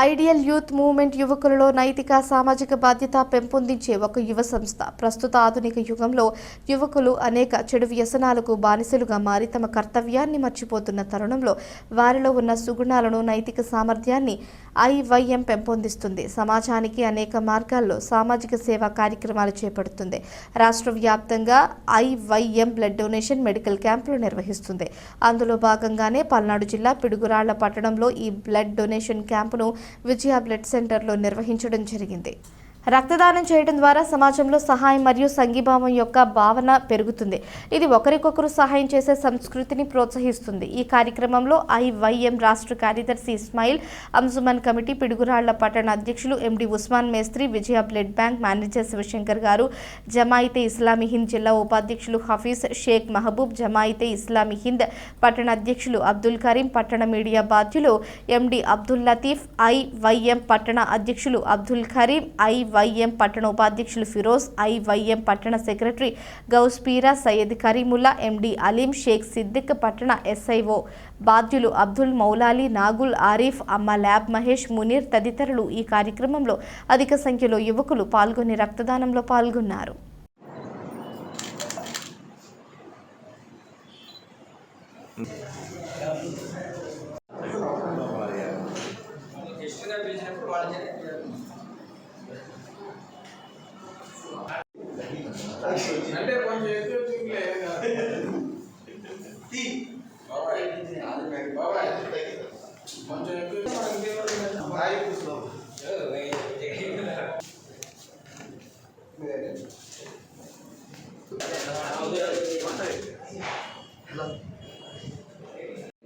Ideal youth movement యువకులలో నైతిక సామాజిక బాధ్యత పెంపొందించే ఒక యువ సంస్థ. ప్రస్తుత ఆధునిక యుగంలో యువకులు అనేక చెడు వ్యసనాలకు బానిసలుగా మారి తమ కర్తవ్యాన్ని మర్చిపోతున్న తరుణంలో వారిలో ఉన్న సుగుణాలను, నైతిక సామర్థ్యాన్ని ఐవైఎం పెంపొందిస్తుంది. సమాజానికి అనేక మార్గాల్లో సామాజిక సేవా కార్యక్రమాలు చేపడుతుంది. రాష్ట్ర వ్యాప్తంగా ఐవైఎం బ్లడ్ డొనేషన్ మెడికల్ క్యాంపులు నిర్వహిస్తుంది. అందులో భాగంగానే పల్నాడు జిల్లా పిడుగురాళ్ల పట్టణంలో ఈ బ్లడ్ డొనేషన్ క్యాంపును విజయ బ్లడ్ సెంటర్లో నిర్వహించడం జరిగింది. రక్తదానం చేయడం ద్వారా సమాజంలో సహాయం మరియు సంఘీభావం యొక్క భావన పెరుగుతుంది. ఇది ఒకరికొకరు సహాయం చేసే సంస్కృతిని ప్రోత్సహిస్తుంది. ఈ కార్యక్రమంలో ఐవైఎం రాష్ట్ర కార్యదర్శి ఇస్మాయిల్, అంజుమన్ కమిటీ పిడుగురాళ్ల పట్టణ అధ్యక్షులు ఎండి ఉస్మాన్ మేస్త్రి, విజయ బ్లడ్ బ్యాంక్ మేనేజర్ శివశంకర్ గారు, జమాయితే ఇస్లామీ హింద్ జిల్లా ఉపాధ్యక్షులు హఫీజ్ షేక్ మహబూబ్, జమాయితే ఇస్లామీ హింద్ పట్టణ అధ్యక్షులు అబ్దుల్ కరీం, పట్టణ మీడియా బాధ్యులు ఎండి అబ్దుల్ లతీఫ్, ఐవైఎం పట్టణ అధ్యక్షులు అబ్దుల్ కరీం, ఐవైఎం పట్టణ ఉపాధ్యక్షులు ఫిరోజ్, ఐవైఎం పట్టణ సెక్రటరీ గౌస్పీరా, సయ్యద్ కరీముల్లా, ఎండి అలీం, షేక్ సిద్దిక్, పట్టణ ఎస్ఐఓ బాధ్యులు అబ్దుల్ మౌలాలి, నాగుల్, ఆరిఫ్, అమ్మ ల్యాబ్ మహేష్, మునీర్ తదితరులు ఈ కార్యక్రమంలో అధిక సంఖ్యలో యువకులు పాల్గొని రక్తదానంలో పాల్గొన్నారు. అంటే కొంచెం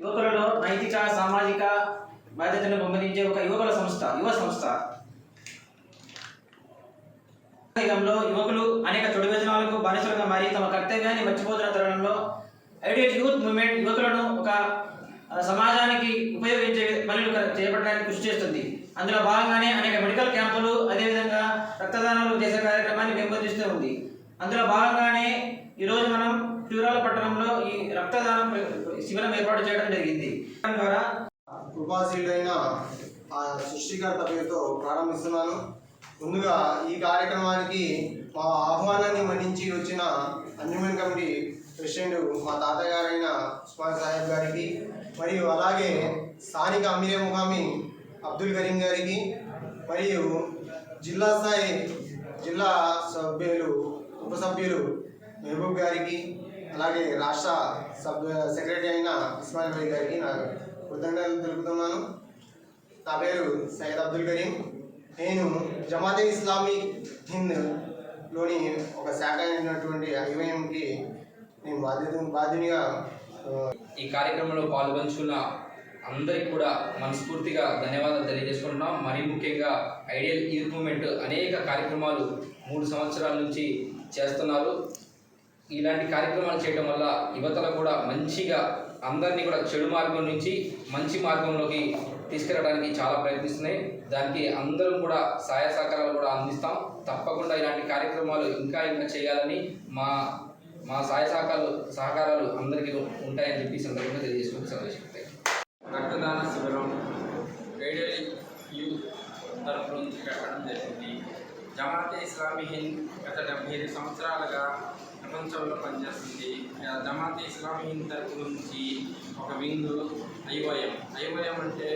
యువకులలో నైతిక సామాజిక బాధ్యతను పెంపొందించే ఒక యువ సంస్థ. యువకులు అనేక చెడు వ్యసనాలకు బానిసలుగా మారి తమ కర్తవ్యాన్ని మర్చిపోతున్న తరుణంలో ఐడియల్ యూత్ మూవ్మెంట్ యువకులను ఒక సమాజానికి ఉపయోగించే పనులు చేపట్టడానికి కృషి చేస్తుంది. అందులో భాగంగానే అనేక మెడికల్ క్యాంపులు, అదేవిధంగా రక్తదానాలు చేసే కార్యక్రమాన్ని పెంపొందిస్తూ ఉంది. అందులో భాగంగానే ఈరోజు మనం పిడుగురాళ్ల పట్టణంలో ఈ రక్తదానం శిబిరం ఏర్పాటు చేయడం జరిగింది. దాని ద్వారా కృపాశీలుడైన ఆ సృష్టికర్త పేరుతో ప్రారంభిస్తున్నాను. ముందుగా ఈ కార్యక్రమానికి మా ఆహ్వానాన్ని మన్నించి వచ్చిన అంజుమన్ కమిటీ ప్రెసిడెంట్ మా తాతగారైన ఉస్మాన్ సాహెబ్ గారికి, మరియు అలాగే స్థానిక అమీరే ముఖామి అబ్దుల్ కరీం గారికి, మరియు జిల్లా స్థాయి జిల్లా ఉపసభ్యులు మెహబూబ్ గారికి, అలాగే రాష్ట్ర సెక్రటరీ అయిన ఇస్మాయిల్ భాయ్ గారికి నా కృతజ్ఞతలు తెలుపుతున్నాను. నా పేరు సయ్యద్ అబ్దుల్ కరీం. నేను జమాతే ఇస్లామీ హింద్లోని ఒక శాఖ అయినటువంటి ఐవైఎంకి నేను బాధ్యునిగా. ఈ కార్యక్రమంలో పాల్గొంచుకున్న అందరికీ కూడా మనస్ఫూర్తిగా ధన్యవాదాలు తెలియజేసుకుంటున్నాం. మరీ ముఖ్యంగా ఐడియల్ యూత్ మూవ్మెంట్ అనేక కార్యక్రమాలు 3 సంవత్సరాల నుంచి చేస్తున్నారు. ఇలాంటి కార్యక్రమాలు చేయడం వల్ల యువతలు కూడా మంచిగా అందరినీ కూడా చెడు మార్గం నుంచి మంచి మార్గంలోకి తీసుకెళ్ళడానికి చాలా ప్రయత్నిస్తున్నాయి. దానికి అందరం కూడా సహాయ సహకారాలు కూడా అందిస్తాం. తప్పకుండా ఇలాంటి కార్యక్రమాలు ఇంకా చేయాలని మా సహాయ సహకారాలు అందరికీ ఉంటాయని చెప్పి సందర్భంగా తెలియజేసుకుంటూ సందేశిస్తాయి. రక్తదాన శిబిరం ఐడియల్ యూత్ తరఫు నుంచి పెట్టడం జరిగింది. జమాతే ఇస్లామీ హింద్ గత 75 సంవత్సరాలుగా ప్రపంచంలో పనిచేస్తుంది. జమాతే ఇస్లామీ హింద్ తరఫు నుంచి ఒక వింగ్ ఐవైఎం అంటే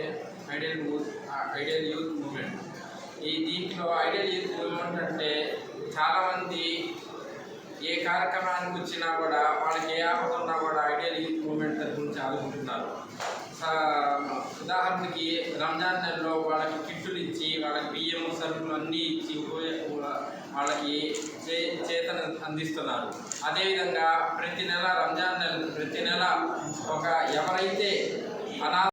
ఐడియల్ యూత్ మూవ్మెంట్. దీంట్లో ఐడియల్ యూత్ మూవ్మెంట్ అంటే చాలామంది ఏ కార్యక్రమానికి వచ్చినా కూడా వాళ్ళకి ఏ ఆపద ఉన్నా కూడా ఐడియల్ యూత్ మూవ్మెంట్ తరఫు నుంచి ఆదుకుంటున్నారు. ఉదాహరణకి రంజాన్ నెలలో వాళ్ళకి కిట్లు ఇచ్చి, వాళ్ళకి బియ్యం సరుకులు అన్నీ ఇచ్చి వాళ్ళకి చేతన అందిస్తున్నారు. అదేవిధంగా ప్రతి నెల ఒక ఎవరైతే